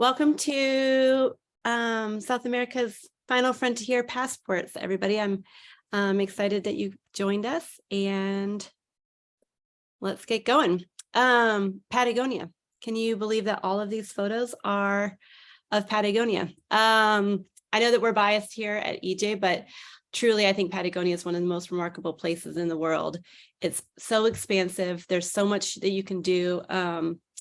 Welcome to South America's Final Frontier Passports, everybody. I'm excited that you joined us, and let's get going. Patagonia. Can you believe that all of these photos are of Patagonia? I know that we're biased here at EJ, but truly, I think Patagonia is one of the most remarkable places in the world. It's so expansive. There's so much that you can do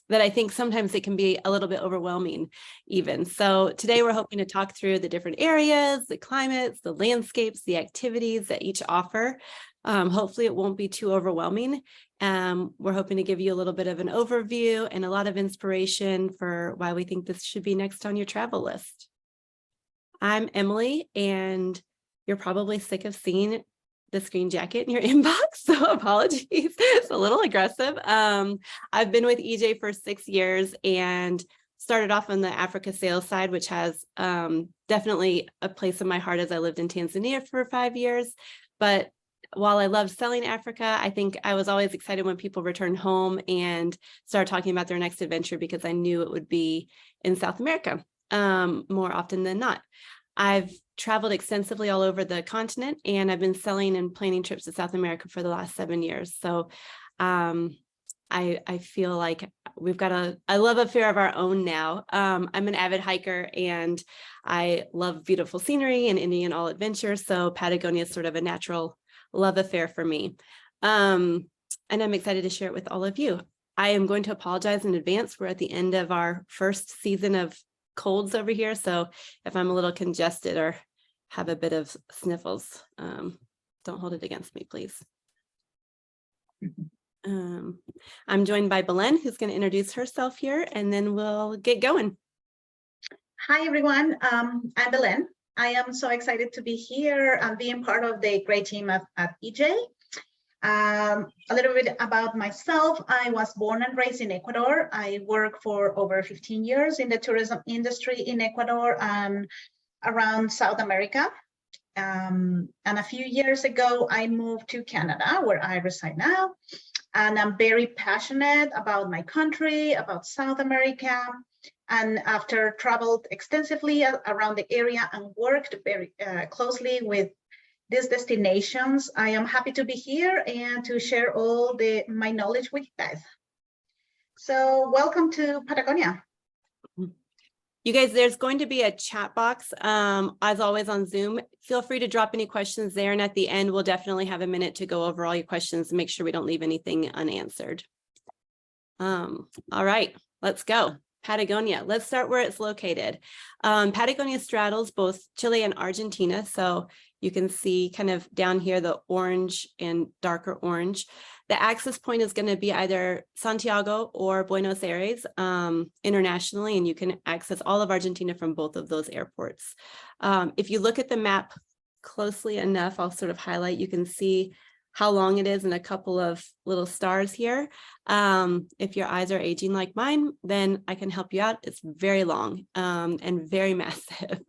that I think sometimes it can be a little bit overwhelming even. So today we're hoping to talk through the different areas, the climates, the landscapes, the activities that each offer. Hopefully it won't be too overwhelming. We're hoping to give you a little bit of an overview and a lot of inspiration for why we think this should be next on your travel list. I'm Emily, and you're probably sick of seeing the screen jacket in your inbox, so apologies. It's a little aggressive. I've been with EJ for 6 years and started off on the Africa sales side, which has definitely a place in my heart as I lived in Tanzania for 5 years. But while I love selling Africa, I think I was always excited when people returned home and started talking about their next adventure because I knew it would be in South America more often than not. I've traveled extensively all over the continent, and I've been selling and planning trips to South America for the last 7 years. So I feel like we've got a love affair of our own now. I'm an avid hiker, and I love beautiful scenery and Indian all adventure. So Patagonia is sort of a natural love affair for me. And I'm excited to share it with all of you. I am going to apologize in advance. We're at the end of our first season of colds over here, so if I'm a little congested or have a bit of sniffles, don't hold it against me, please. I'm joined by Belén, who's going to introduce herself here, and then we'll get going. Hi everyone, I'm Belén. I am so excited to be here and being part of the great team at EJ. A little bit about myself. I was born and raised in Ecuador. I worked for over 15 years in the tourism industry in Ecuador and around South America. And a few years ago, I moved to Canada, where I reside now. And I'm very passionate about my country, about South America. And after traveled extensively around the area and worked very closely with these destinations, I am happy to be here and to share all my knowledge with you guys. So welcome to Patagonia. You guys, there's going to be a chat box, as always on Zoom. Feel free to drop any questions there, and at the end, we'll definitely have a minute to go over all your questions and make sure we don't leave anything unanswered. All right, let's go. Patagonia. Let's start where it's located. Patagonia straddles both Chile and Argentina. So you can see kind of down here, the orange and darker orange. The access point is going to be either Santiago or Buenos Aires internationally, and you can access all of Argentina from both of those airports. If you look at the map closely enough, I'll sort of highlight, you can see how long it is and a couple of little stars here. If your eyes are aging like mine, then I can help you out. It's very long and very massive.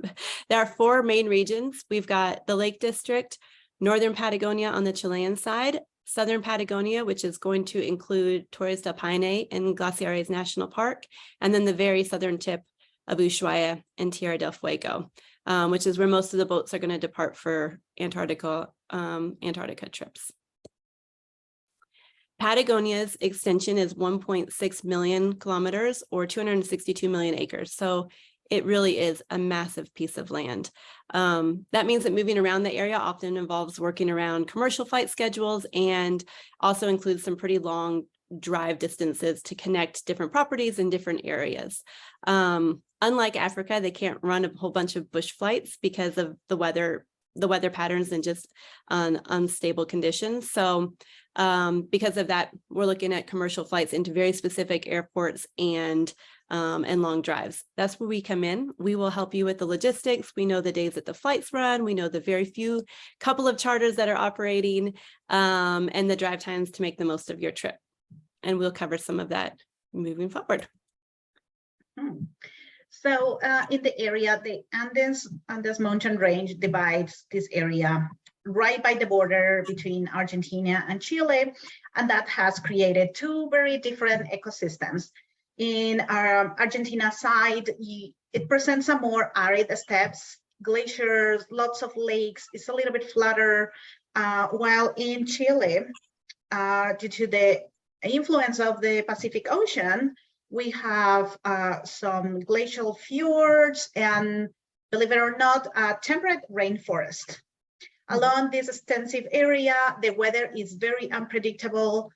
There are 4 main regions. We've got the Lake District, Northern Patagonia on the Chilean side, Southern Patagonia, which is going to include Torres del Paine and Glaciares National Park, and then the very southern tip of Ushuaia and Tierra del Fuego, which is where most of the boats are going to depart for Antarctica trips. Patagonia's extension is 1.6 million kilometers or 262 million acres. So it really is a massive piece of land. That means that moving around the area often involves working around commercial flight schedules and also includes some pretty long drive distances to connect different properties in different areas. Unlike Africa, they can't run a whole bunch of bush flights because of the weather patterns and just unstable conditions. So because of that, we're looking at commercial flights into very specific airports and long drives. That's where we come in. We will help you with the logistics. We know the days that the flights run. We know the very few couple of charters that are operating and the drive times to make the most of your trip. And we'll cover some of that moving forward. So in the area, the Andes mountain range divides this area right by the border between Argentina and Chile, and that has created 2 very different ecosystems. In our Argentina side, it presents a more arid steppes, glaciers, lots of lakes. It's a little bit flatter, while in Chile, due to the influence of the Pacific Ocean, we have some glacial fjords and, believe it or not, a temperate rainforest. Along this extensive area, the weather is very unpredictable.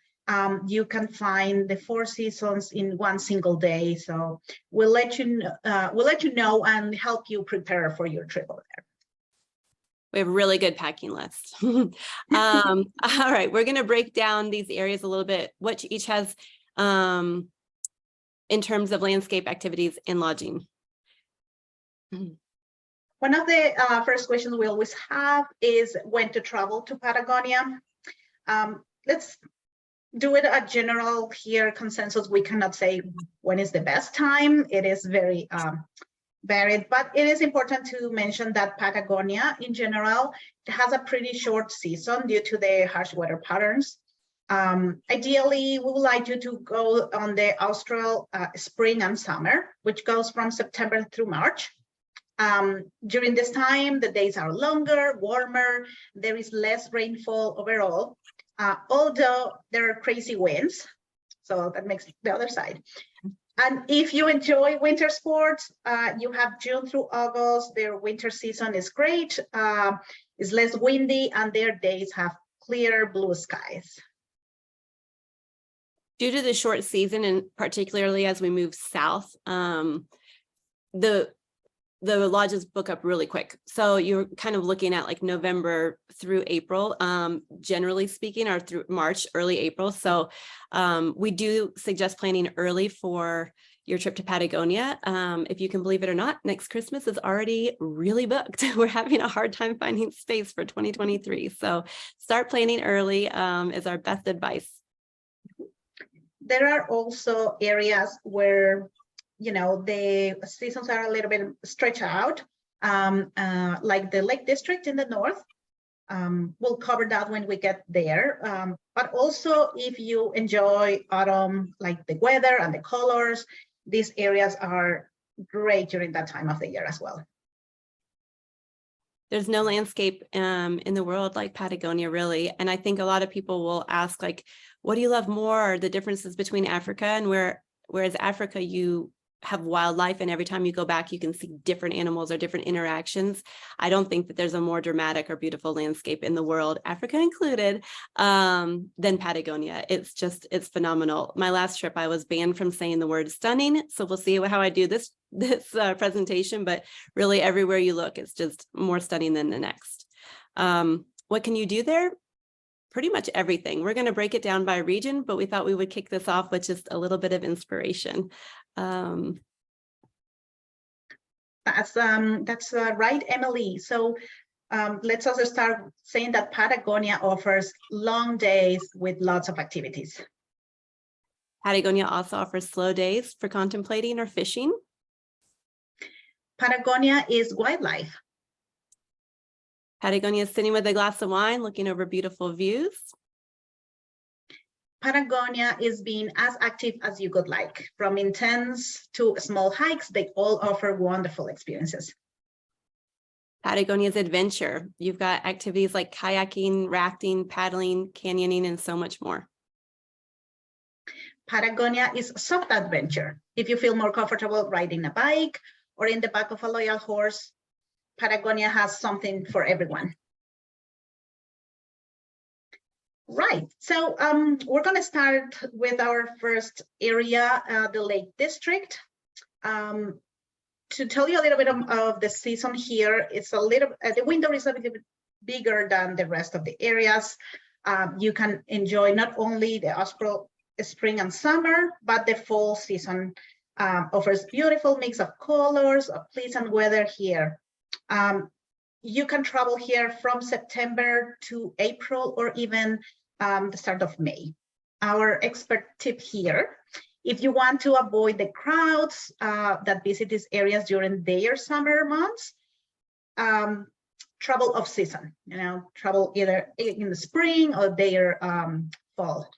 You can find the 4 seasons in one single day. So we'll let you know and help you prepare for your trip over there. We have a really good packing list. All right, we're going to break down these areas a little bit, what each has in terms of landscape activities and lodging. One of the first questions we always have is when to travel to Patagonia. Let's do it a general here consensus. We cannot say when is the best time. It is very varied, but it is important to mention that Patagonia in general has a pretty short season due to the harsh weather patterns. Ideally, we would like you to go on the Austral spring and summer, which goes from September through March. During this time, the days are longer, warmer, there is less rainfall overall, although there are crazy winds, so that makes the other side. And if you enjoy winter sports, you have June through August. Their winter season is great, it's less windy, and their days have clear blue skies. Due to the short season, and particularly as we move south, the lodges book up really quick. So you're kind of looking at like November through April, generally speaking, or through March, early April. So we do suggest planning early for your trip to Patagonia. If you can believe it or not, next Christmas is already really booked. We're having a hard time finding space for 2023. So start planning early is our best advice. There are also areas where, you know, the seasons are a little bit stretched out, like the Lake District in the north. We'll cover that when we get there. But also, if you enjoy autumn, like the weather and the colors, these areas are great during that time of the year as well. There's no landscape in the world like Patagonia, really. And I think a lot of people will ask, like, what do you love more, or the differences between Africa and whereas Africa, you have wildlife, and every time you go back, you can see different animals or different interactions. I don't think that there's a more dramatic or beautiful landscape in the world, Africa included, than Patagonia. It's phenomenal. My last trip, I was banned from saying the word stunning. So we'll see how I do this presentation, but really everywhere you look, it's just more stunning than the next. What can you do there? Pretty much everything. We're going to break it down by region, but we thought we would kick this off with just a little bit of inspiration. That's right, Emily. So let's also start saying that Patagonia offers long days with lots of activities. Patagonia also offers slow days for contemplating or fishing. Patagonia is wildlife. Patagonia is sitting with a glass of wine, looking over beautiful views. Patagonia is being as active as you could like. From intense to small hikes, they all offer wonderful experiences. Patagonia's adventure. You've got activities like kayaking, rafting, paddling, canyoning, and so much more. Patagonia is soft adventure. If you feel more comfortable riding a bike or in the back of a loyal horse, Patagonia has something for everyone. Right, so we're going to start with our first area, the Lake District. To tell you a little bit of the season here, it's a little, the window is a little bit bigger than the rest of the areas. You can enjoy not only the Austral spring and summer, but the fall season offers beautiful mix of colors, of pleasant weather here. You can travel here from September to April or even the start of May. Our expert tip here, if you want to avoid the crowds that visit these areas during their summer months, travel off season, you know, travel either in the spring or their fall.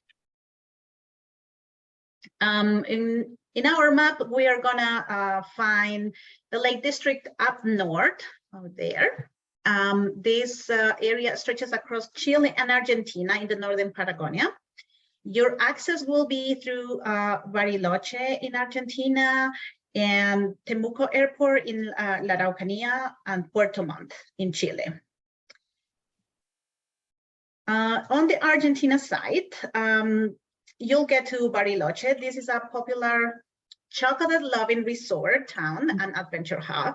In our map, we are gonna find the Lake District up north over there. This area stretches across Chile and Argentina in the northern Patagonia. Your access will be through Bariloche in Argentina and Temuco Airport in La Araucanía and Puerto Montt in Chile. On the Argentina side, you'll get to Bariloche. This is a popular chocolate-loving resort town and adventure hub.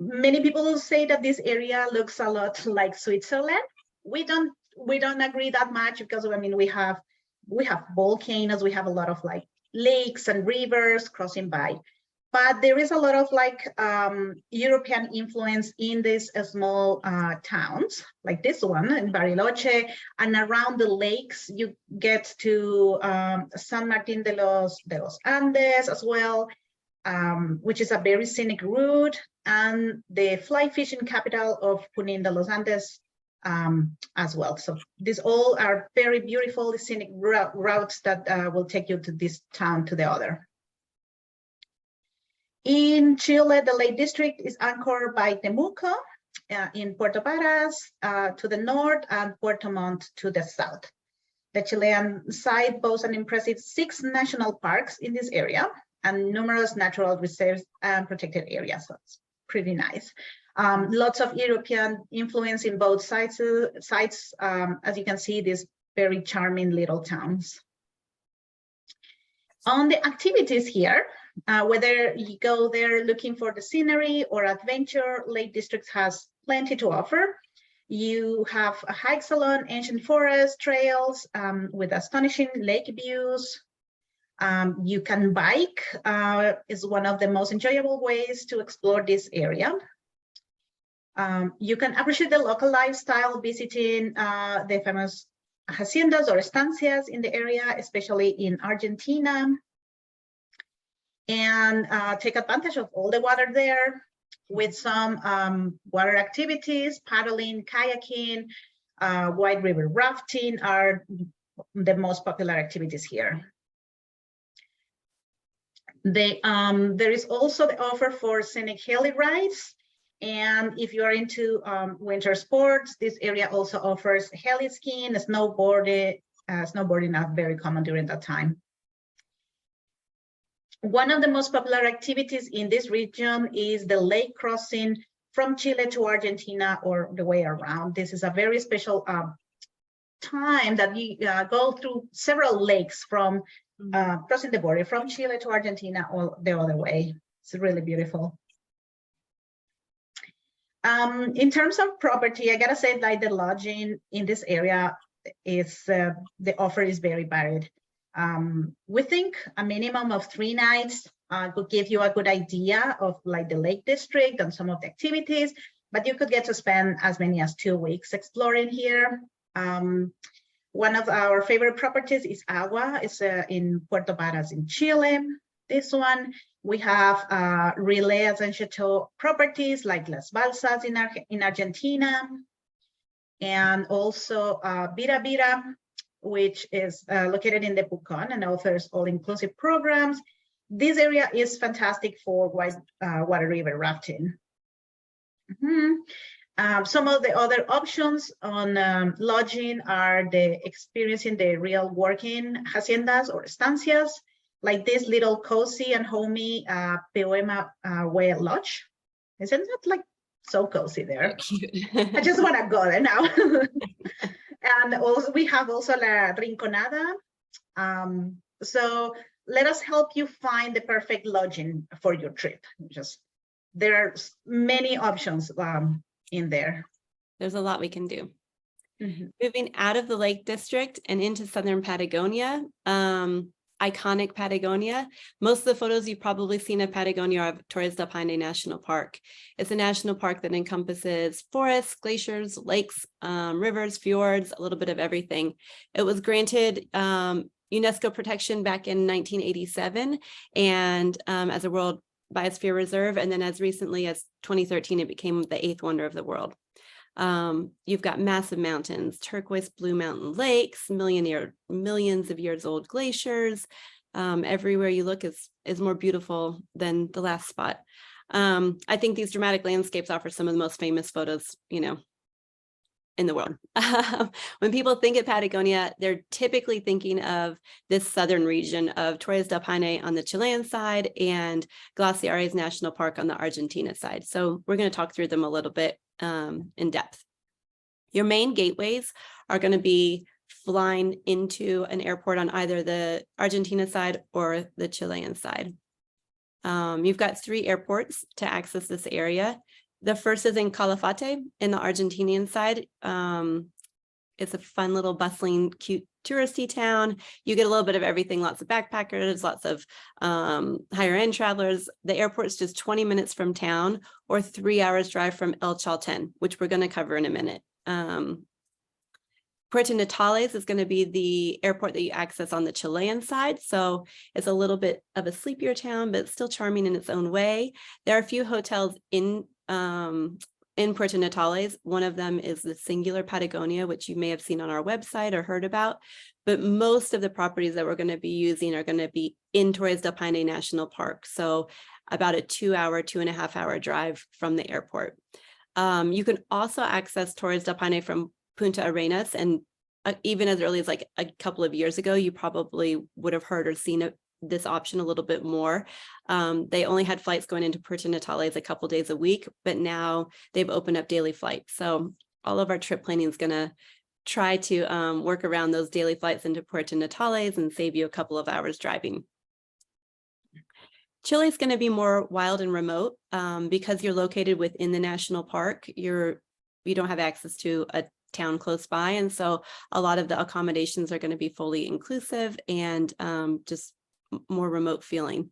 Many people say that this area looks a lot like Switzerland. We don't agree that much because I mean we have volcanoes, we have a lot of like lakes and rivers crossing by, but there is a lot of like European influence in these small towns like this one in Bariloche, and around the lakes you get to San Martin de los Andes as well, which is a very scenic route, and the fly fishing capital of Junín de los Andes as well. So these all are very beautiful scenic routes that will take you to this town to the other. In Chile, the Lake District is anchored by Temuco in Puerto Varas to the north and Puerto Montt to the south. The Chilean side boasts an impressive 6 national parks in this area and numerous natural reserves and protected areas. So it's pretty nice. Lots of European influence in both sides. As you can see, these very charming little towns. On the activities here, whether you go there looking for the scenery or adventure, Lake District has plenty to offer. You have hikes along ancient forest trails with astonishing lake views. You can bike, is one of the most enjoyable ways to explore this area. You can appreciate the local lifestyle visiting the famous haciendas or estancias in the area, especially in Argentina, and take advantage of all the water there with some water activities. Paddling, kayaking, white river rafting are the most popular activities here. There is also the offer for scenic heli rides. And if you are into winter sports, this area also offers heli skiing, snowboarding are very common during that time. One of the most popular activities in this region is the lake crossing from Chile to Argentina or the way around. This is a very special time that you go through several lakes from crossing the border from Chile to Argentina or the other way. It's really beautiful. In terms of property, I gotta say, like, the lodging in this area is the offer is very varied. We think a minimum of 3 nights could give you a good idea of like the Lake District and some of the activities, but you could get to spend as many as 2 weeks exploring here. One of our favorite properties is Agua. It's in Puerto Varas in Chile. This one, we have Relays and Chateau properties like Las Balsas in Argentina, and also Bira Bira, which is located in the Pucón and offers all-inclusive programs. This area is fantastic for white water river rafting. Some of the other options on lodging are experiencing the real working haciendas or estancias, like this little cozy and homey Poema Way Lodge. Isn't that like so cozy there? I just want to go there now. And also we have also La Rinconada. So let us help you find the perfect lodging for your trip. There are many options in there. There's a lot we can do. Moving out of the Lake District and into southern Patagonia, iconic Patagonia. Most of the photos you've probably seen of Patagonia are of Torres del Paine National Park. It's a national park that encompasses forests, glaciers, lakes, rivers, fjords, a little bit of everything. It was granted UNESCO protection back in 1987 and as a World Biosphere Reserve, and then as recently as 2013 it became the 8th wonder of the world. You've got massive mountains, turquoise blue mountain lakes, millions of years old glaciers, Everywhere you look is more beautiful than the last spot. I think these dramatic landscapes offer some of the most famous photos, in the world. When people think of Patagonia, they're typically thinking of this southern region of Torres del Paine on the Chilean side and Glaciares National Park on the Argentina side. So we're going to talk through them a little bit in depth. Your main gateways are going to be flying into an airport on either the Argentina side or the Chilean side. You've got 3 airports to access this area. The first is in Calafate in the Argentinian side. It's a fun little bustling, cute touristy town. You get a little bit of everything, lots of backpackers, lots of higher end travelers. The airport's just 20 minutes from town or 3 hours drive from El Chalten, which we're going to cover in a minute. Puerto Natales is going to be the airport that you access on the Chilean side. So it's a little bit of a sleepier town, but still charming in its own way. There are a few hotels in Puerto Natales. One of them is the singular Patagonia, which you may have seen on our website or heard about. But most of the properties that we're going to be using are going to be in Torres del Paine National Park. So about a 2.5 hour drive from the airport. You can also access Torres del Paine from Punta Arenas, and even as early as like a couple of years ago, you probably would have heard or seen this option a little bit more. They only had flights going into Puerto Natales a couple days a week, but now they've opened up daily flights. So all of our trip planning is going to try to work around those daily flights into Puerto Natales and save you a couple of hours driving. Chile is going to be more wild and remote because you're located within the national park. You don't have access to a town close by, and so a lot of the accommodations are going to be fully inclusive and just more remote feeling.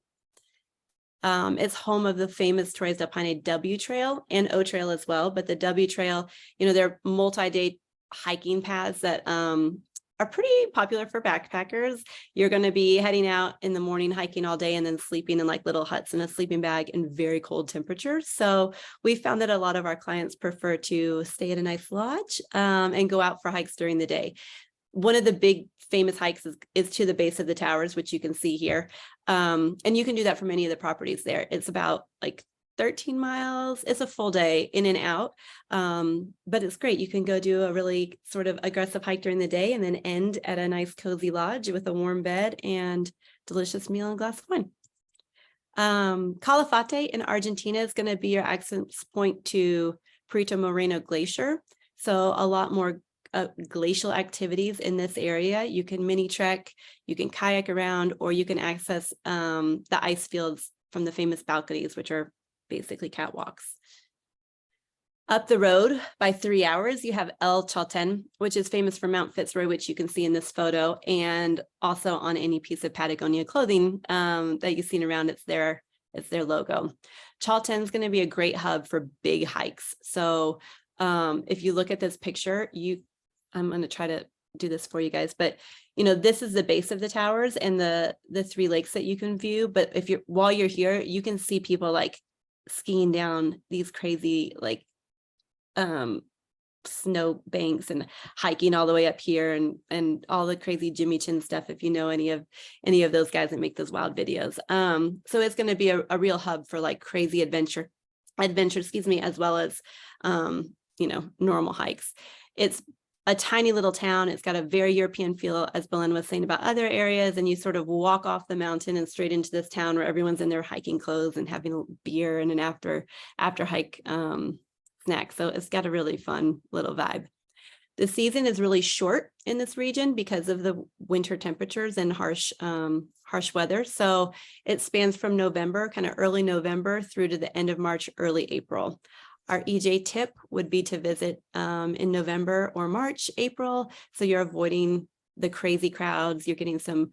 It's home of the famous Torres del Paine W Trail and O Trail as well, but the W Trail, they're multi-day hiking paths that are pretty popular for backpackers. You're going to be heading out in the morning, hiking all day, and then sleeping in like little huts in a sleeping bag in very cold temperatures. So we found that a lot of our clients prefer to stay at a nice lodge and go out for hikes during the day. One of the big famous hikes is to the base of the towers, which you can see here. And you can do that from any of the properties there. It's about like 13 miles. It's a full day in and out, but it's great. You can go do a really sort of aggressive hike during the day and then end at a nice cozy lodge with a warm bed and delicious meal and glass of wine. Calafate in Argentina is going to be your access point to Perito Moreno Glacier. So a lot more glacial activities in this area. You can mini trek, you can kayak around, or you can access the ice fields from the famous balconies, which are basically catwalks. Up the road by 3 hours, you have El Chalten, which is famous for Mount Fitzroy, which you can see in this photo, and also on any piece of Patagonia clothing that you've seen around, it's their logo. Chalten is going to be a great hub for big hikes. So if you look at this picture, I'm going to try to do this for you guys, but this is the base of the towers and the 3 lakes that you can view. But while you're here, you can see people like skiing down these crazy like snow banks and hiking all the way up here and all the crazy Jimmy Chin stuff, if you know any of those guys that make those wild videos. So it's going to be a real hub for like crazy adventure, as well as normal hikes. It's a tiny little town. It's got a very European feel, as Belén was saying about other areas, and you sort of walk off the mountain and straight into this town where everyone's in their hiking clothes and having a beer and an after hike snack. So it's got a really fun little vibe. The season is really short in this region because of the winter temperatures and harsh weather. So it spans from November, kind of early November, through to the end of March, early April. Our EJ tip would be to visit in November or March, April. So you're avoiding the crazy crowds. You're getting some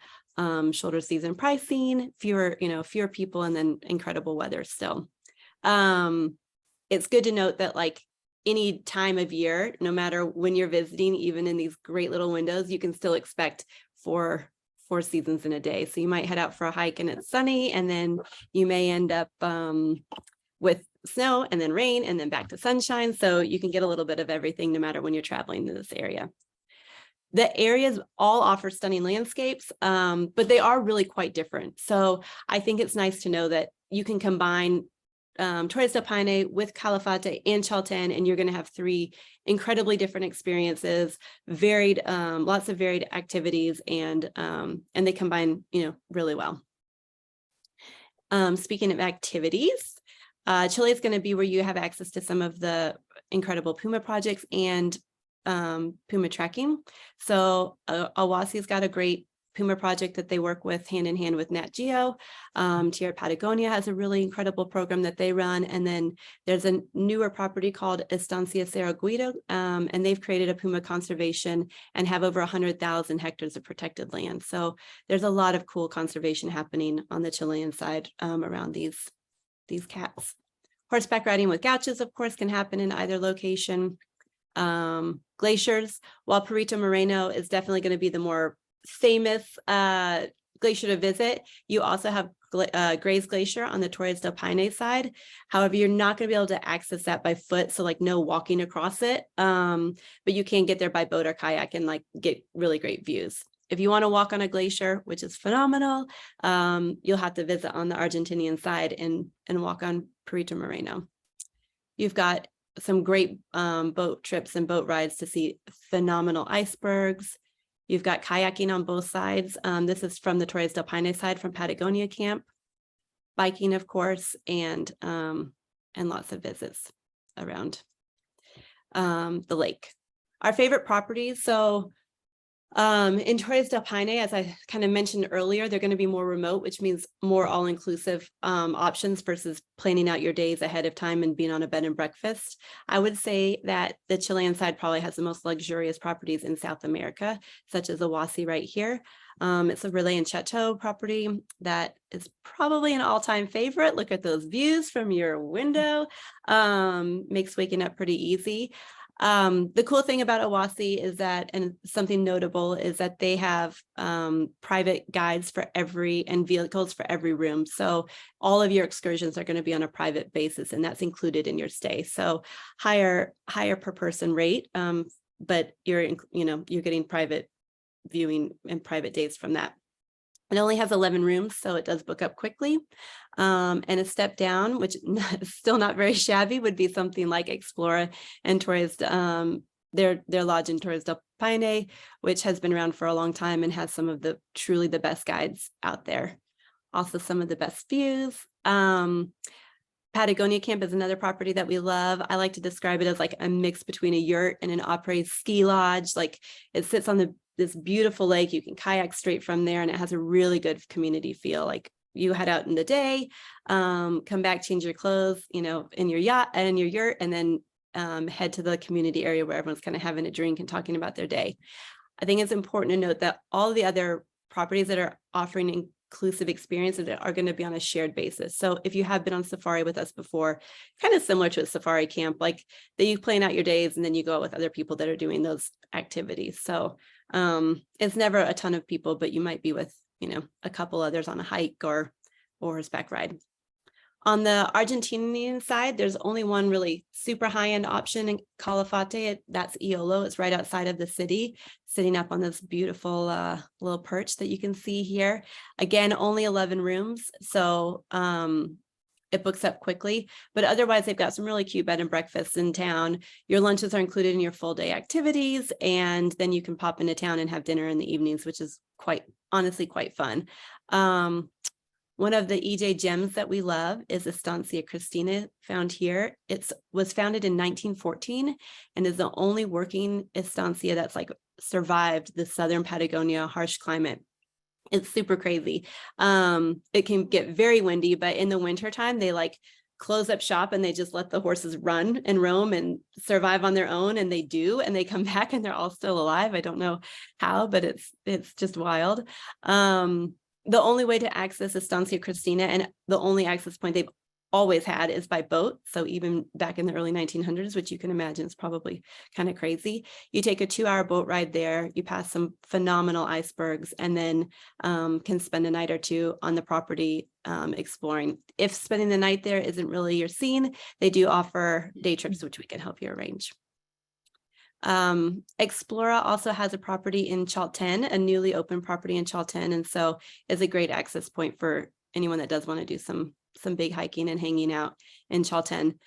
shoulder season pricing, fewer people, and then incredible weather still. It's good to note that like any time of year, no matter when you're visiting, even in these great little windows, you can still expect four seasons in a day. So you might head out for a hike and it's sunny, and then you may end up with snow and then rain and then back to sunshine. So you can get a little bit of everything no matter when you're traveling to this area. The areas all offer stunning landscapes, but they are really quite different. So I think it's nice to know that you can combine Torres del Paine with Calafate and Chaltén, and you're going to have 3 incredibly different experiences, varied, lots of varied activities, and they combine, really well. Speaking of activities, Chile is going to be where you have access to some of the incredible Puma projects and Puma tracking. So Awasi's got a great Puma project that they work with hand in hand with Nat Geo. Tierra Patagonia has a really incredible program that they run. And then there's a newer property called Estancia Cerro Guido, and they've created a Puma conservation and have over 100,000 hectares of protected land. So there's a lot of cool conservation happening on the Chilean side around these cats. Horseback riding with gauchos, of course, can happen in either location. Glaciers, while Perito Moreno is definitely going to be the more famous glacier to visit, you also have Gray's Glacier on the Torres del Paine side. However, you're not going to be able to access that by foot, so like no walking across it, but you can get there by boat or kayak and like get really great views. If you want to walk on a glacier, which is phenomenal, you'll have to visit on the Argentinian side and walk on Perito Moreno. You've got some great boat trips and boat rides to see phenomenal icebergs. You've got kayaking on both sides. This is from the Torres del Paine side from Patagonia camp. Biking, of course, and lots of visits around the lake. Our favorite properties. So in Torres del Paine, as I kind of mentioned earlier, they're going to be more remote, which means more all-inclusive options versus planning out your days ahead of time and being on a bed and breakfast. I would say that the Chilean side probably has the most luxurious properties in South America, such as Awasi right here. It's a Relay and Chateau property that is probably an all-time favorite. Look at those views from your window. Makes waking up pretty easy. The cool thing about Awasi is that, and something notable, is that they have private guides for and vehicles for every room. So all of your excursions are going to be on a private basis, and that's included in your stay. So higher per person rate, but you're getting private viewing and private days from that. It only has 11 rooms, so it does book up quickly. And a step down, which is still not very shabby, would be something like Explora and Torres, their lodge in Torres del Paine, which has been around for a long time and has some of the truly the best guides out there. Also some of the best views. Patagonia Camp is another property that we love. I like to describe it as like a mix between a yurt and an après ski lodge. Like it sits on this beautiful lake. You can kayak straight from there, and it has a really good community feel. Like you head out in the day, come back, change your clothes, in your yacht and in your yurt, and then head to the community area where everyone's kind of having a drink and talking about their day. I think it's important to note that all the other properties that are offering inclusive experiences are going to be on a shared basis. So if you have been on safari with us before, kind of similar to a safari camp, like that you plan out your days and then you go out with other people that are doing those activities. So it's never a ton of people, but you might be with, a couple others on a hike or horseback ride. On the Argentinian side, there's only one really super high-end option in Calafate. That's Iolo. It's right outside of the city, sitting up on this beautiful little perch that you can see here. Again, only 11 rooms, so it books up quickly. But otherwise, they've got some really cute bed and breakfasts in town. Your lunches are included in your full-day activities, and then you can pop into town and have dinner in the evenings, which is honestly quite fun. One of the EJ gems that we love is Estancia Cristina, found here. It was founded in 1914 and is the only working estancia that's survived the southern Patagonia harsh climate. It's super crazy. It can get very windy, but in the wintertime, they close up shop and they just let the horses run and roam and survive on their own, and they do, and they come back and they're all still alive. I don't know how, but it's just wild. The only way to access Estancia Cristina, and the only access point they've always had, is by boat. So even back in the early 1900s, which you can imagine is probably kind of crazy, you take a 2-hour boat ride there, you pass some phenomenal icebergs, and then can spend a night or two on the property exploring. If spending the night there isn't really your scene, they do offer day trips, which we can help you arrange. Explora also has a property in Chalten, a newly opened property in Chalten, and so is a great access point for anyone that does want to do some big hiking and hanging out in Chalten.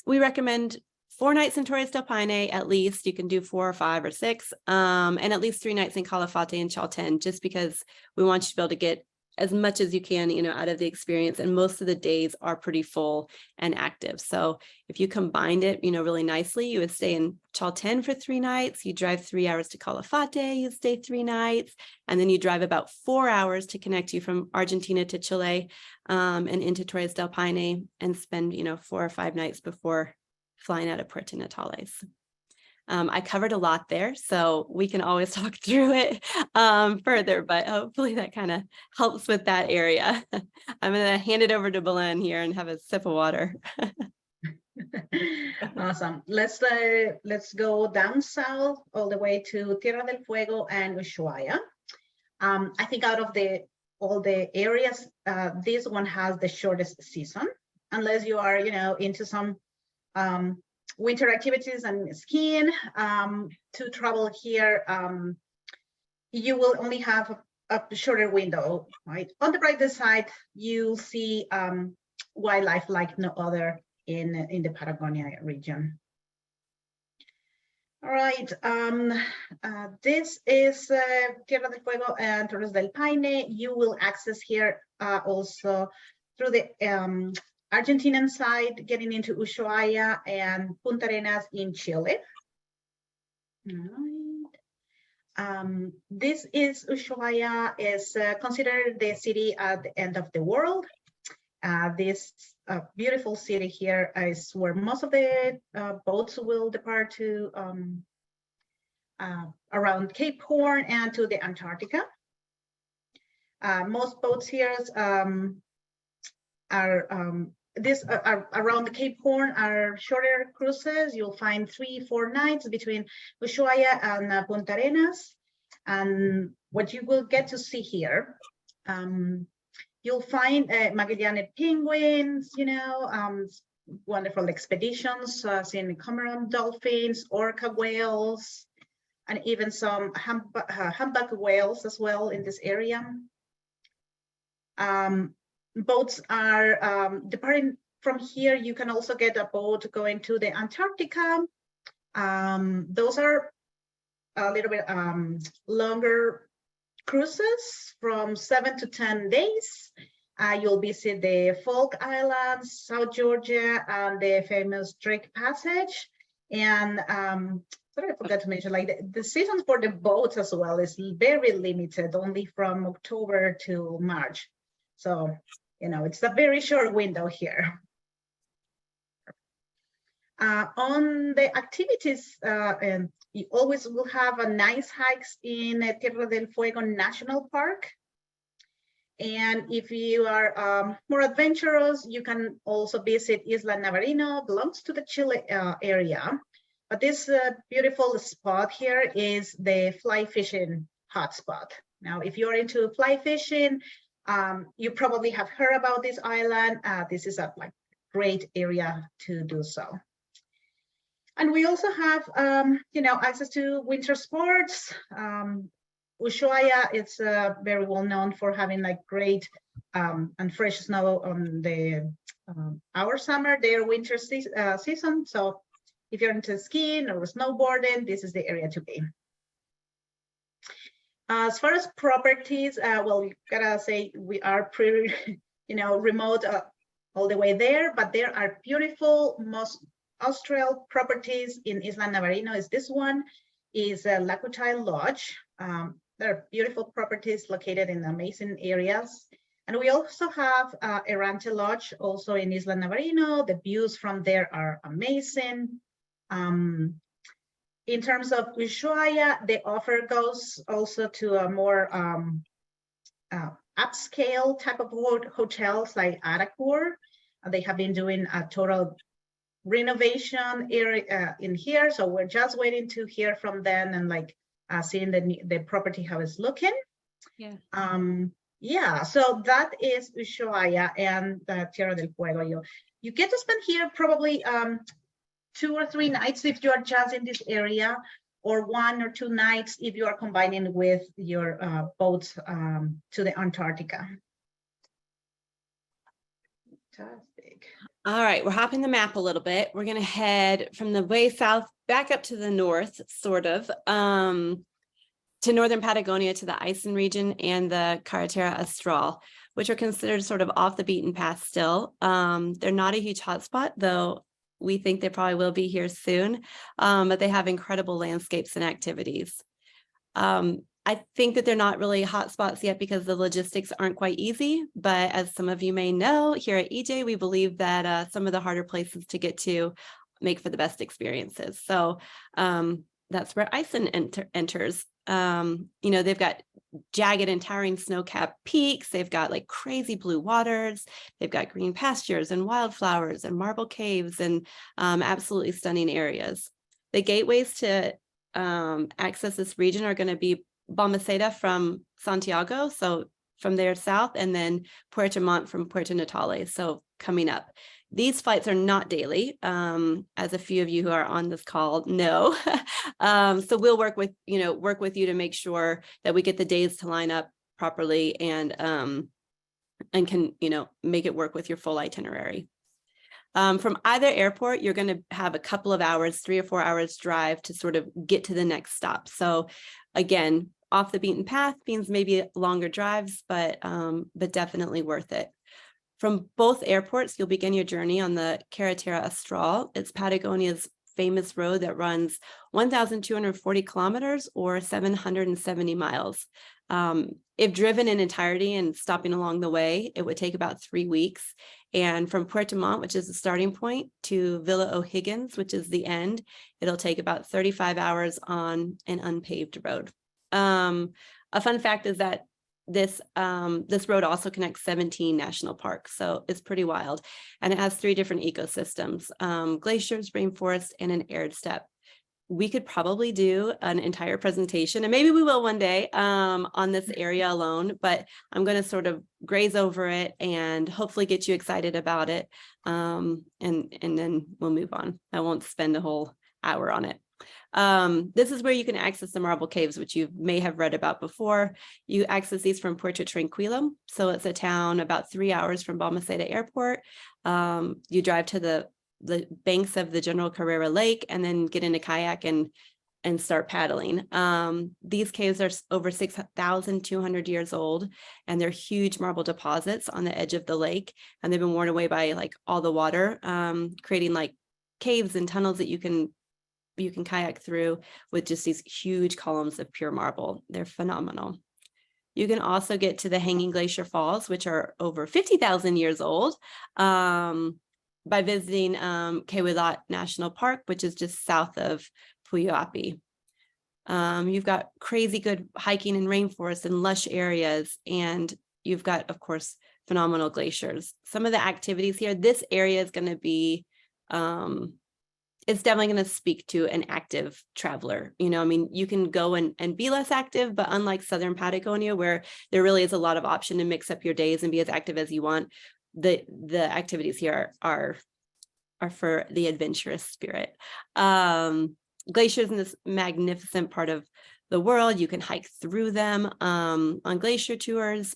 We recommend 4 nights in Torres del Paine, at least. You can do 4 or 5 or 6, and at least 3 nights in Calafate and Chalten, just because we want you to be able to get as much as you can, out of the experience. And most of the days are pretty full and active. So if you combined it, really nicely, you would stay in Chalten for 3 nights, you drive 3 hours to Calafate, you stay 3 nights, and then you drive about 4 hours to connect you from Argentina to Chile, and into Torres del Paine, and spend, 4 or 5 nights before flying out of Puerto Natales. I covered a lot there, so we can always talk through it further, but hopefully that kind of helps with that area. I'm going to hand it over to Belén here and have a sip of water. Awesome. Let's go down south all the way to Tierra del Fuego and Ushuaia. I think out of all the areas, this one has the shortest season, unless you are, into some winter activities and skiing. To travel here, you will only have a shorter window, right? On the brighter side, you'll see wildlife like no other in the Patagonia region. All right, this is Tierra del Fuego and Torres del Paine. You will access here also through the Argentinian side, getting into Ushuaia and Punta Arenas in Chile. All right. This is Ushuaia, is considered the city at the end of the world. This beautiful city here is where most of the boats will depart to around Cape Horn and to the Antarctica. Most boats here are around the Cape Horn are shorter cruises. You'll find 3-4 nights between Ushuaia and Punta Arenas. And what you will get to see here, you'll find Magallanes penguins, wonderful expeditions, seeing cormorant dolphins, orca whales, and even some humpback whales as well in this area. Boats are departing from here. You can also get a boat going to the Antarctica. Those are a little bit longer cruises from 7 to 10 days. You'll visit the Falk Islands, South Georgia, and the famous Drake Passage. And sorry, I forgot to mention, like the season for the boats as well is very limited, only from October to March. So, it's a very short window here. On the activities, you always will have a nice hikes in Tierra del Fuego National Park. And if you are more adventurous, you can also visit Isla Navarino, belongs to the Chile area. But this beautiful spot here is the fly fishing hotspot. Now, if you're into fly fishing, you probably have heard about this island. This is a great area to do so. And we also have, access to winter sports. Ushuaia is very well known for having great and fresh snow on our summer, their winter season. So if you're into skiing or snowboarding, this is the area to be. As far as properties, well, we gotta say we are pretty, remote all the way there, but there are beautiful, most Austral properties in Isla Navarino. Is this one is Lacutai Lodge. There are beautiful properties located in amazing areas. And we also have Errante Lodge, also in Isla Navarino. The views from there are amazing. In terms of Ushuaia, the offer goes also to a more upscale type of hotels like Aracur. They have been doing a total renovation area in here. So we're just waiting to hear from them and seeing the property, how it's looking. Yeah. Yeah, so that is Ushuaia and Tierra del Fuego. You get to spend here probably 2 or 3 nights if you are just in this area, or 1 or 2 nights if you are combining with your boats to the Antarctica. Fantastic. All right, we're hopping the map a little bit. We're going to head from the way south back up to the north, sort of, to northern Patagonia, to the Aysen region and the Carretera Austral, which are considered sort of off the beaten path still. They're not a huge hotspot, though we think they probably will be here soon, but they have incredible landscapes and activities. I think that they're not really hotspots yet because the logistics aren't quite easy, but as some of you may know, here at EJ, we believe that some of the harder places to get to make for the best experiences. So that's where Aysen enters. They've got jagged and towering snow-capped peaks. They've got like crazy blue waters. They've got green pastures and wildflowers and marble caves and absolutely stunning areas. The gateways to access this region are going to be Balmaceda from Santiago, so from there south, and then Puerto Montt from Puerto Natales, so coming up. These flights are not daily, as a few of you who are on this call know. So we'll work with you to make sure that we get the days to line up properly and can make it work with your full itinerary. From either airport, you're going to have a couple of hours, 3 or 4 hours drive to sort of get to the next stop. So again, off the beaten path means maybe longer drives, but definitely worth it. From both airports, you'll begin your journey on the Carretera Austral. It's Patagonia's famous road that runs 1,240 kilometers or 770 miles. If driven in entirety and stopping along the way, it would take about 3 weeks. And from Puerto Montt, which is the starting point, to Villa O'Higgins, which is the end, it'll take about 35 hours on an unpaved road. A fun fact is that this road also connects 17 national parks, so it's pretty wild. And it has 3 different ecosystems, glaciers, rainforest, and an arid steppe. We could probably do an entire presentation, and maybe we will one day, on this area alone, but I'm going to sort of graze over it and hopefully get you excited about it. And then we'll move on. I won't spend a whole hour on it. This is where you can access the marble caves, which you may have read about before. You access these from Puerto Tranquilo. So it's a town about 3 hours from Balmaceda Airport. You drive to the banks of the General Carrera Lake and then get in a kayak and start paddling. These caves are over 6,200 years old, and they're huge marble deposits on the edge of the lake. And they've been worn away by like all the water, creating like caves and tunnels that you can kayak through with just these huge columns of pure marble. They're phenomenal. You can also get to the Hanging Glacier Falls, which are over 50,000 years old, by visiting Kewilat National Park, which is just south of Puyuapi. You've got crazy good hiking in rainforests and lush areas, and you've got, of course, phenomenal glaciers. Some of the activities here, this area is going to be it's definitely going to speak to an active traveler. You can go and be less active, but unlike Southern Patagonia, where there really is a lot of option to mix up your days and be as active as you want, the activities here are for the adventurous spirit. Glaciers in this magnificent part of the world, you can hike through them on glacier tours.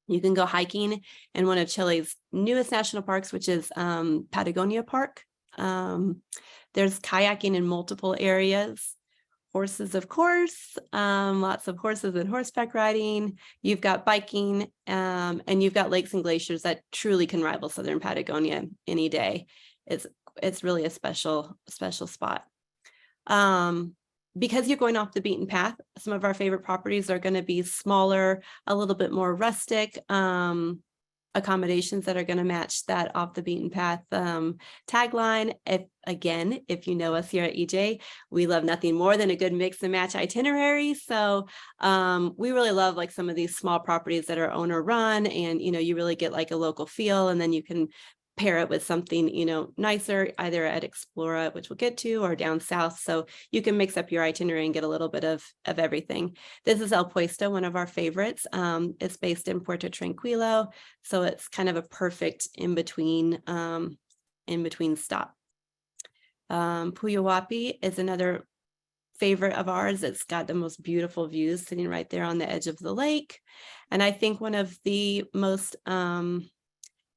You can go hiking in one of Chile's newest national parks, which is Patagonia Park. There's kayaking in multiple areas, horses, of course, lots of horses and horseback riding. You've got biking, and you've got lakes and glaciers that truly can rival Southern Patagonia any day. It's really a special spot. Because you're going off the beaten path, some of our favorite properties are going to be smaller, a little bit more rustic, accommodations that are going to match that off the beaten path tagline. If you know us here at EJ, we love nothing more than a good mix and match itinerary. So we really love like some of these small properties that are owner run, and you really get like a local feel, and then you can pair it with something nicer, either at Explora, which we'll get to, or down south, so you can mix up your itinerary and get a little bit of everything. This is El Puesto, one of our favorites. It's based in Puerto Tranquilo, so it's kind of a perfect in between stop. Puyuhuapi is another favorite of ours. It's got the most beautiful views sitting right there on the edge of the lake. And I think one of the most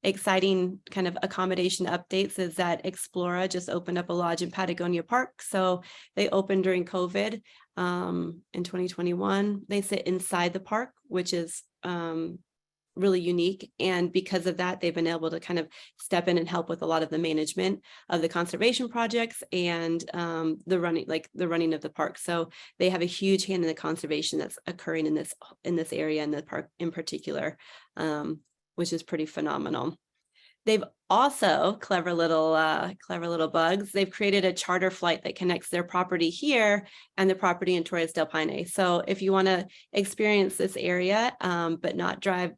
exciting kind of accommodation updates is that Explora just opened up a lodge in Patagonia Park. So they opened during COVID in 2021. They sit inside the park, which is really unique. And because of that, they've been able to kind of step in and help with a lot of the management of the conservation projects and the running of the park. So they have a huge hand in the conservation that's occurring in this area in the park in particular, which is pretty phenomenal. They've also, clever little bugs, they've created a charter flight that connects their property here and the property in Torres del Paine. So if you want to experience this area, but not drive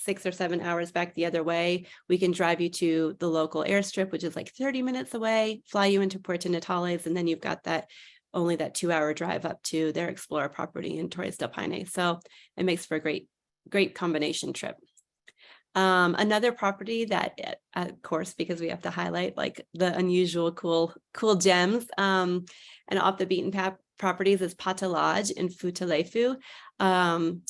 6 or 7 hours back the other way, we can drive you to the local airstrip, which is like 30 minutes away, fly you into Puerto Natales, and then you've got only that 2-hour drive up to their Explorer property in Torres del Paine. So it makes for a great combination trip. Another property that, of course, because we have to highlight like the unusual cool gems and off the beaten path properties is Pata Lodge in Futalefu.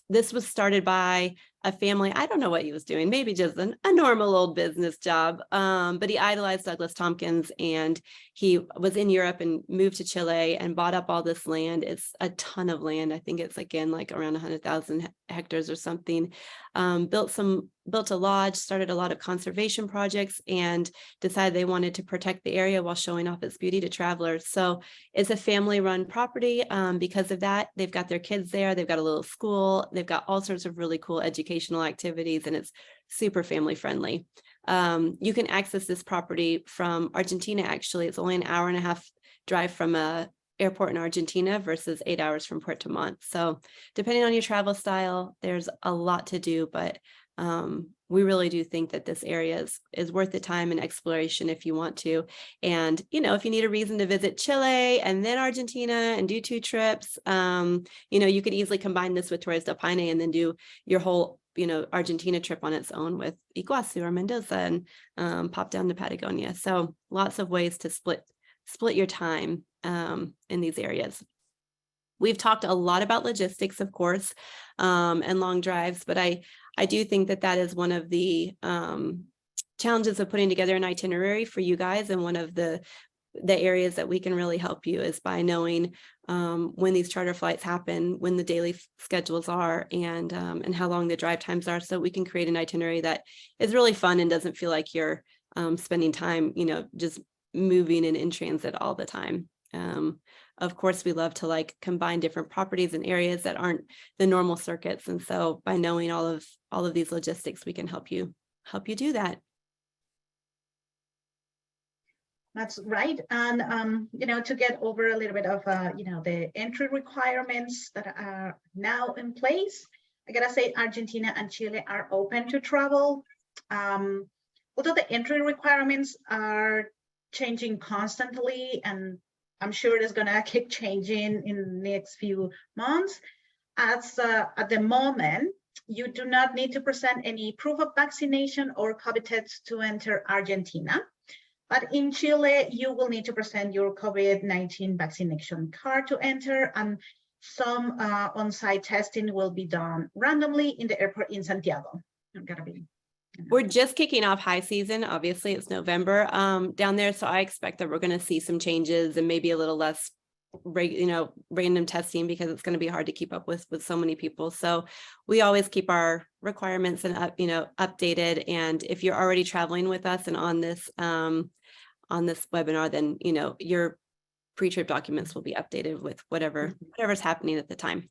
This was started by a family. I don't know what he was doing, maybe just a normal old business job, but he idolized Douglas Tompkins, and he was in Europe and moved to Chile and bought up all this land. It's a ton of land. I think it's again like around 100,000 hectares or something. Built a lodge, started a lot of conservation projects, and decided they wanted to protect the area while showing off its beauty to travelers. So it's a family-run property. Because of that, they've got their kids there. They've got a little school. They've got all sorts of really cool educational activities, and it's super family friendly. You can access this property from Argentina. Actually, it's only an 1.5-hour drive from a airport in Argentina versus 8 hours from Puerto Montt. So depending on your travel style, there's a lot to do, but we really do think that this area is worth the time and exploration if you want to. And, if you need a reason to visit Chile and then Argentina and do 2 trips, you could easily combine this with Torres del Paine and then do your whole, Argentina trip on its own with Iguazu or Mendoza and pop down to Patagonia. So lots of ways to split your time in these areas. We've talked a lot about logistics, of course, and long drives, but I do think that is one of the challenges of putting together an itinerary for you guys. And one of the areas that we can really help you is by knowing when these charter flights happen, when the daily schedules are, and how long the drive times are, so we can create an itinerary that is really fun and doesn't feel like you're spending time, just moving and in transit all the time. Of course, we love to combine different properties and areas that aren't the normal circuits. And so by knowing all of these logistics, we can help you do that. That's right. And, to get over a little bit of, the entry requirements that are now in place, I gotta say Argentina and Chile are open to travel. Although the entry requirements are changing constantly, and I'm sure it's gonna keep changing in the next few months. As at the moment, you do not need to present any proof of vaccination or COVID test to enter Argentina. But in Chile, you will need to present your COVID-19 vaccination card to enter, and some on-site testing will be done randomly in the airport in Santiago. We're just kicking off high season. Obviously, it's November down there, so I expect that we're going to see some changes and maybe a little less, random testing, because it's going to be hard to keep up with so many people. So we always keep our requirements and updated. And if you're already traveling with us and on this webinar, then your pre-trip documents will be updated with whatever's happening at the time.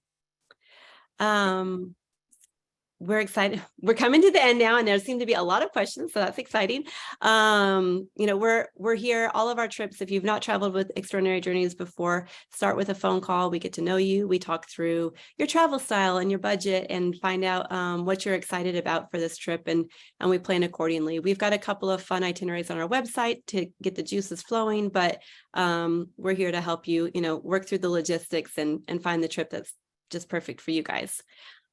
We're excited. We're coming to the end now, and there seem to be a lot of questions, so that's exciting. We're here. All of our trips, if you've not traveled with Extraordinary Journeys before, start with a phone call. We get to know you. We talk through your travel style and your budget and find out what you're excited about for this trip, and we plan accordingly. We've got a couple of fun itineraries on our website to get the juices flowing, but we're here to help you, work through the logistics and find the trip that's just perfect for you guys.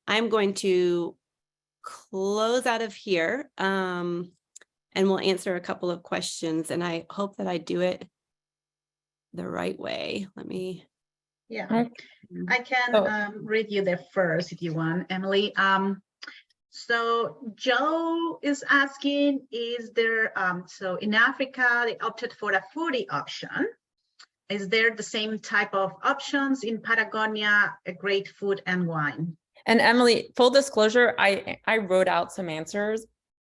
I'm going to close out of here and we'll answer a couple of questions, and I hope that I do it the right way. Let me. Yeah, Okay. I can read you the first if you want, Emily. So Joe is asking, is there, so in Africa, they opted for a foodie option. Is there the same type of options in Patagonia, a great food and wine? And Emily, full disclosure, I wrote out some answers.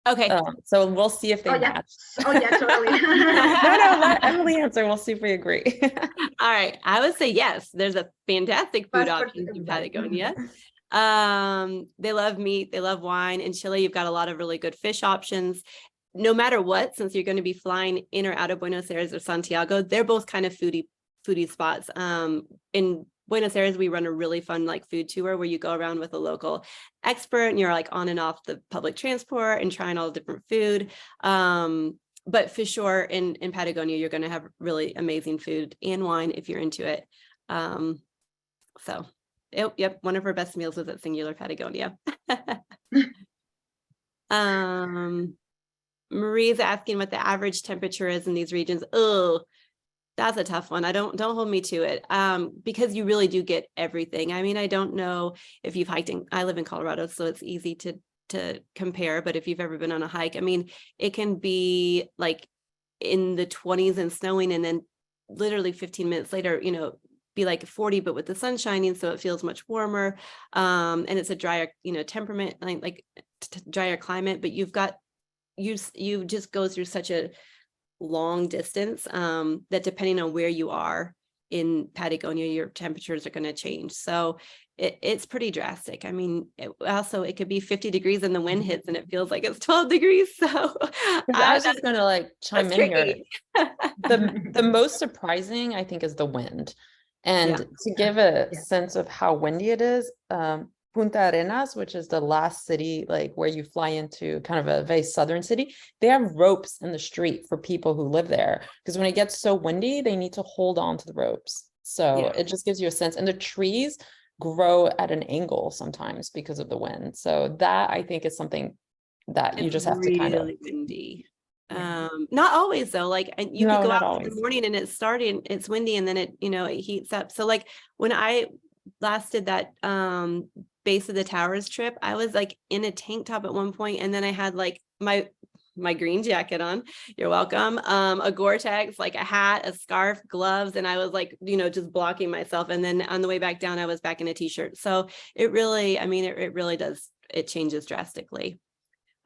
Okay. So we'll see if they match. Oh yeah, totally. No, let Emily answer. We'll see if we agree. All right. I would say yes. There's a fantastic food Passport option in everybody. Patagonia. They love meat. They love wine. In Chile, you've got a lot of really good fish options. No matter what, since you're going to be flying in or out of Buenos Aires or Santiago, they're both kind of foodie spots. In Buenos Aires, we run a really fun like food tour where you go around with a local expert and you're like on and off the public transport and trying all different food. But for sure in Patagonia, you're going to have really amazing food and wine if you're into it. So yep, one of her best meals was at Singular Patagonia. Marie's asking what the average temperature is in these regions. Oh, that's a tough one. Don't hold me to it. Because you really do get everything. I mean, I don't know if you've hiked I live in Colorado, so it's easy to compare, but if you've ever been on a hike, I mean, it can be like in the 20s and snowing, and then literally 15 minutes later, be like 40, but with the sun shining, so it feels much warmer. And it's a drier, temperament, like drier climate, but you just go through such a long distance that depending on where you are in Patagonia, your temperatures are going to change. So it's pretty drastic. I mean, it could be 50 degrees and the wind hits and it feels like it's 12 degrees. So I was just going to like chime in here. The most surprising, I think, is the wind. And to give a sense of how windy it is, Punta Arenas, which is the last city, like where you fly into kind of a very southern city, they have ropes in the street for people who live there. Because when it gets so windy, they need to hold on to the ropes. So it just gives you a sense. And the trees grow at an angle sometimes because of the wind. So that, I think, is something that you just have to kind of... really windy. Not always though, like, and you could go out in the morning and it's windy and then it heats up. So like when I last did that base of the towers trip, I was like in a tank top at one point, and then I had like my green jacket on, you're welcome, a Gore-Tex, like a hat, a scarf, gloves, and I was like just blocking myself, and then on the way back down I was back in a t-shirt. So it really, I mean, it really does, it changes drastically.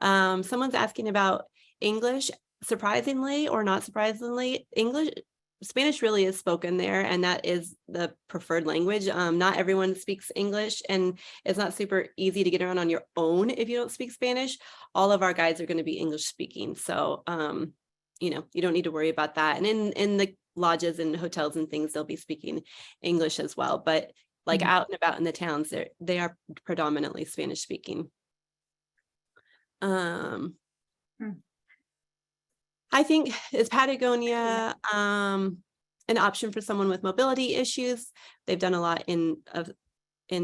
Someone's asking about English. Surprisingly or not surprisingly, Spanish really is spoken there, and that is the preferred language. Not everyone speaks English, and it's not super easy to get around on your own if you don't speak Spanish. All of our guides are going to be English speaking, so you don't need to worry about that. And in the lodges and hotels and things, they'll be speaking English as well. But like out and about in the towns, they are predominantly Spanish speaking. I think is Patagonia an option for someone with mobility issues? They've done a lot in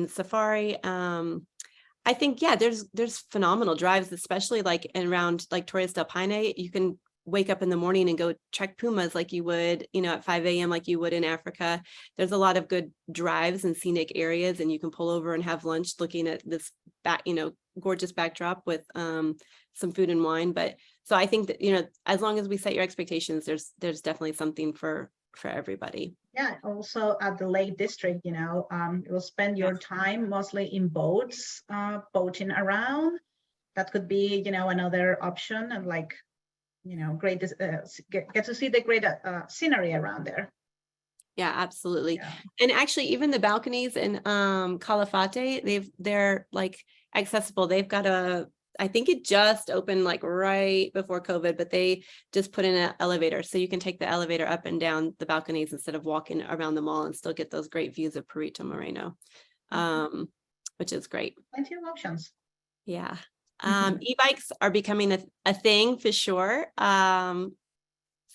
safari. I think, there's phenomenal drives, especially like around like Torres del Paine. You can wake up in the morning and go trek pumas like you would, at 5 a.m. like you would in Africa. There's a lot of good drives and scenic areas, and you can pull over and have lunch looking at this gorgeous backdrop with some food and wine. But so I think that, as long as we set your expectations, there's definitely something for everybody. Yeah, also at the Lake District, you'll spend your time mostly in boats, boating around. That could be, another option, and like, great, get to see the great scenery around there. Yeah, absolutely. And actually, even the balconies in Calafate, they're like accessible. They've got I think it just opened like right before COVID, but they just put in an elevator, so you can take the elevator up and down the balconies instead of walking around the mall and still get those great views of Perito Moreno, which is great. Plenty of options. Yeah. E-bikes are becoming a thing for sure. So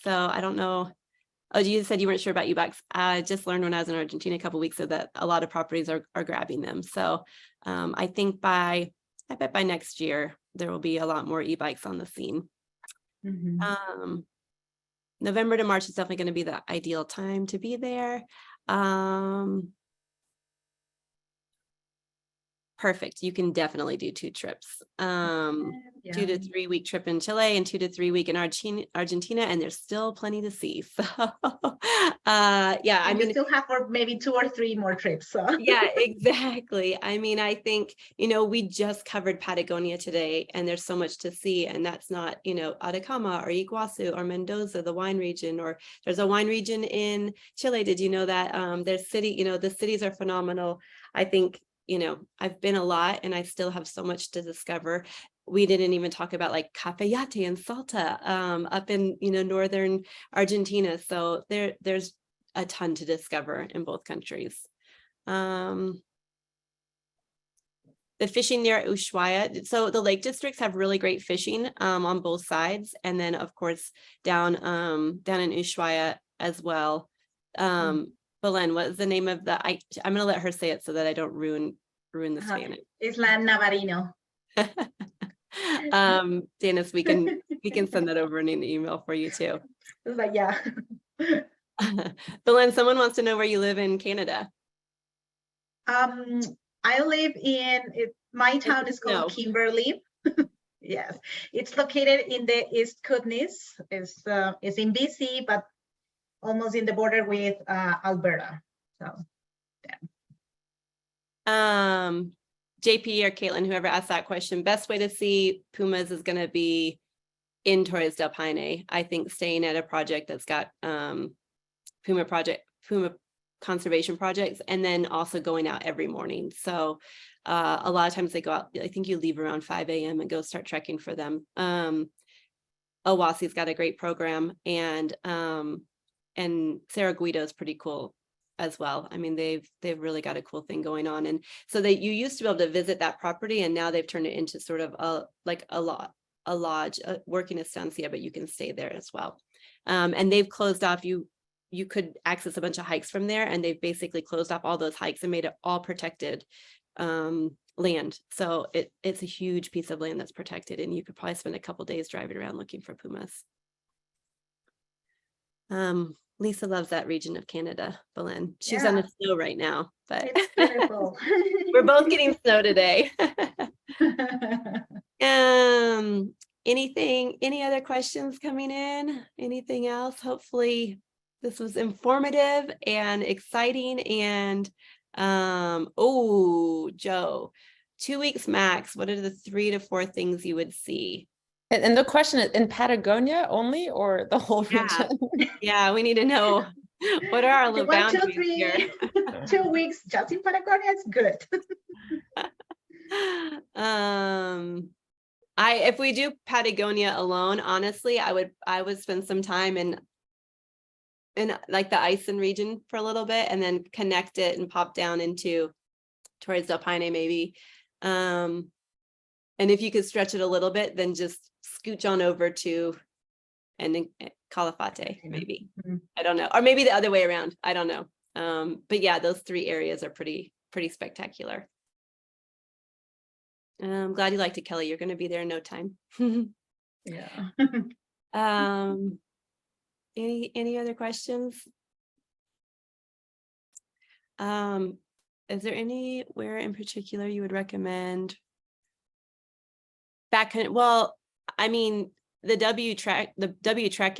I don't know. Oh, you said you weren't sure about e-bikes. I just learned when I was in Argentina a couple of weeks ago that a lot of properties are grabbing them. So I think I bet by next year there will be a lot more e-bikes on the scene. November to March is definitely going to be the ideal time to be there. Perfect. You can definitely do 2 trips. 2 to 3 week trip in Chile and 2 to 3 week in Argentina, and there's still plenty to see. So yeah, I mean, you still have for maybe 2 or 3 more trips. So. Yeah, exactly. I mean, I think, we just covered Patagonia today, and there's so much to see, and that's not, Atacama or Iguazu or Mendoza, the wine region, or there's a wine region in Chile. Did you know that there's the cities are phenomenal. I think, I've been a lot and I still have so much to discover. We didn't even talk about like Cafayate and Salta up in, northern Argentina. So there's a ton to discover in both countries. The fishing near Ushuaia. So the lake districts have really great fishing on both sides. And then of course, down in Ushuaia as well. Belén, what is the name of I'm going to let her say it so that I don't ruin the Spanish. Isla Navarino. Dennis, we can send that over in an email for you too. But yeah. Belén, someone wants to know where you live in Canada. I live my town is called Kimberley. Yes, it's located in the East Kootenays. It's in BC, but almost in the border with Alberta. So, yeah. JP or Caitlin, whoever asked that question, best way to see pumas is going to be in Torres del Paine. I think staying at a project that's got puma conservation projects, and then also going out every morning. So a lot of times they go out, I think you leave around 5 a.m. and go start trekking for them. Owasi's got a great program, and Cerro Guido is pretty cool as well. I mean, they've really got a cool thing going on. And so you used to be able to visit that property, and now they've turned it into sort of a lodge, a working estancia, but you can stay there as well. And they've closed off, you could access a bunch of hikes from there, and they've basically closed off all those hikes and made it all protected land. So it's a huge piece of land that's protected, and you could probably spend a couple days driving around looking for pumas. Lisa loves that region of Canada, Belén. She's on the snow right now, but it's beautiful. We're both getting snow today. Any other questions coming in? Anything else? Hopefully this was informative and exciting. And Joe, 2 weeks max, what are the 3 to 4 things you would see? And the question is, in Patagonia only, or the whole region? Yeah, we need to know, what are our little boundaries here? 2 weeks just in Patagonia is good. If we do Patagonia alone, honestly, I would spend some time in like the Aysen region for a little bit, and then connect it and pop down into Torres del Paine maybe. And if you could stretch it a little bit, then just scooch on over to Calafate, maybe. I don't know, or maybe the other way around. I don't know. But yeah, those 3 areas are pretty spectacular. I'm glad you liked it, Kelly. You're going to be there in no time. Yeah. Any other questions? Is there anywhere in particular you would recommend? Well, I mean, the W trek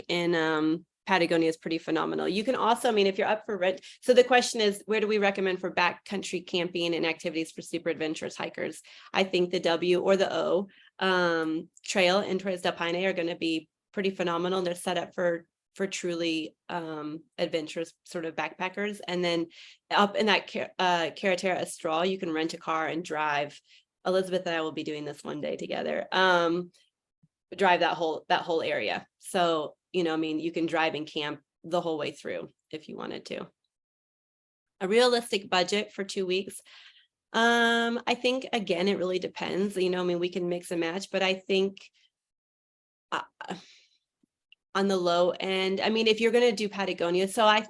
in Patagonia is pretty phenomenal. You can also, I mean, if you're up for rent. So the question is, where do we recommend for backcountry camping and activities for super adventurous hikers? I think the W or the O trail in Torres del Paine are going to be pretty phenomenal. They're set up for truly adventurous sort of backpackers. And then up in that Carretera Austral, you can rent a car and drive. Elizabeth and I will be doing this one day together. Drive that whole area. So, I mean, you can drive and camp the whole way through if you wanted to. A realistic budget for 2 weeks. I think, again, it really depends. I mean, we can mix and match, but I think on the low end, I mean, if you're going to do Patagonia, so I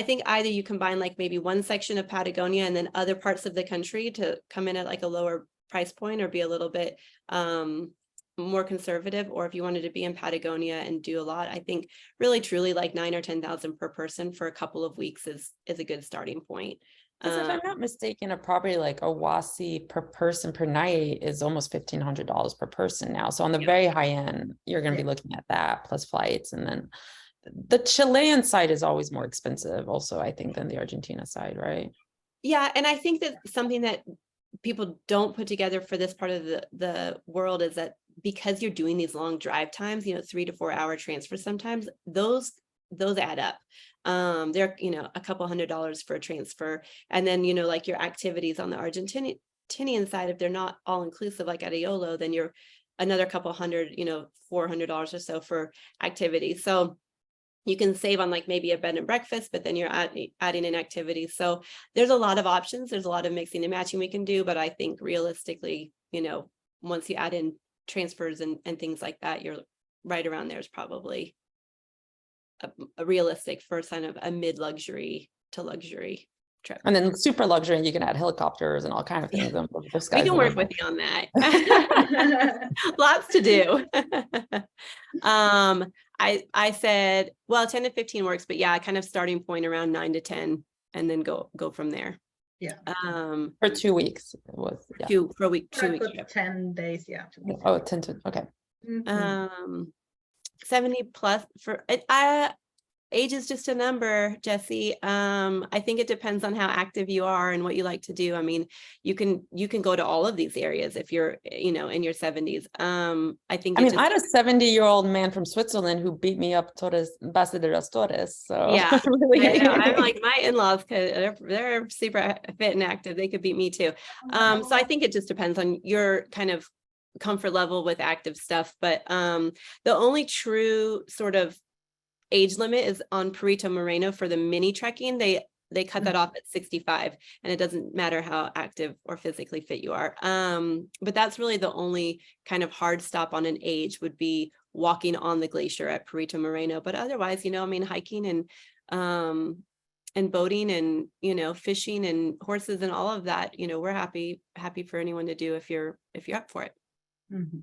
think either you combine like maybe one section of Patagonia and then other parts of the country to come in at like a lower price point, or be a little bit more conservative, or if you wanted to be in Patagonia and do a lot, I think really truly like 9,000 or 10,000 per person for a couple of weeks is a good starting point. Because if I'm not mistaken, a property like Owasso per person per night is almost $1,500 per person now. So on the very high end, you're going to be looking at that plus flights. And then the Chilean side is always more expensive also, I think, than the Argentina side, right? Yeah, and I think that something that people don't put together for this part of the world is that because you're doing these long drive times, 3 to 4 hour transfers, sometimes those add up. They're, a couple $100s for a transfer. And then, like your activities on the Argentinian side, if they're not all inclusive, like at Aiolo, then you're another couple hundred, $400 or so for activities. So you can save on like maybe a bed and breakfast, but then you're adding in activities. So there's a lot of options. There's a lot of mixing and matching we can do. But I think realistically, once you add in transfers and things like that, you're right around there is probably a realistic for kind of a mid-luxury to luxury trip. And then super luxury, you can add helicopters and all kinds of things. We can work with you on that. Lots to do. I said, well, 10 to 15 works, but yeah, kind of starting point around 9 to 10 and then go from there. Yeah. For 2 weeks. It was for a week, 2 weeks. 10 days, yeah. Oh, 10 to, okay. 70 plus for age is just a number, Jesse. I think it depends on how active you are and what you like to do. I mean, you can go to all of these areas if you're, in your 70s. I think. I had a 70-year-old man from Switzerland who beat me up Torres, Base de las Torres. So yeah, really. I'm like my in-laws, because they're super fit and active. They could beat me too. So I think it just depends on your kind of comfort level with active stuff. But the only true sort of age limit is on Perito Moreno for the mini trekking. They cut that off at 65, and it doesn't matter how active or physically fit you are. But that's really the only kind of hard stop on an age would be walking on the glacier at Perito Moreno. But otherwise, hiking and boating and, fishing and horses and all of that, we're happy for anyone to do if you're up for it. Mm-hmm.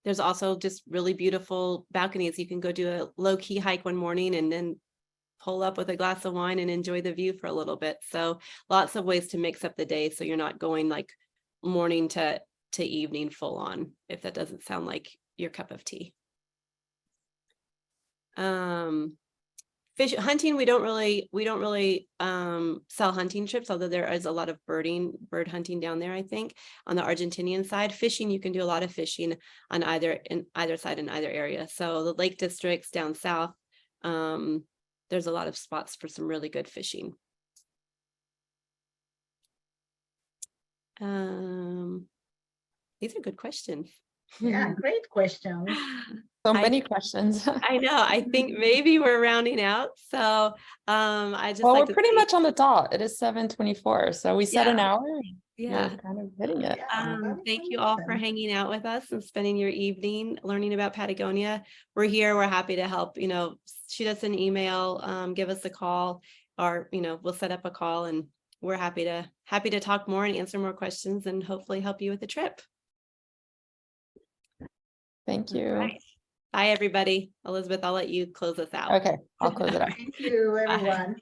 There's also just really beautiful balconies. You can go do a low-key hike one morning and then pull up with a glass of wine and enjoy the view for a little bit. So lots of ways to mix up the day so you're not going like morning to evening full on, if that doesn't sound like your cup of tea. Fish hunting, we don't really sell hunting trips, although there is a lot of bird hunting down there. I think on the Argentinian side, fishing, you can do a lot of fishing on either side in either area. So the lake districts down south, there's a lot of spots for some really good fishing. These are good questions. Yeah, great questions. So many questions. I know. I think maybe we're rounding out. So we're pretty much on the dot. It is 7:24. So we set an hour. Yeah. We're kind of hitting it. Thank you all for hanging out with us and spending your evening learning about Patagonia. We're here. We're happy to help. Shoot us an email, give us a call, or we'll set up a call, and we're happy to talk more and answer more questions and hopefully help you with the trip. Thank you. Right. Bye, everybody. Elizabeth, I'll let you close us out. Okay, I'll close it out. Thank you, everyone. Bye.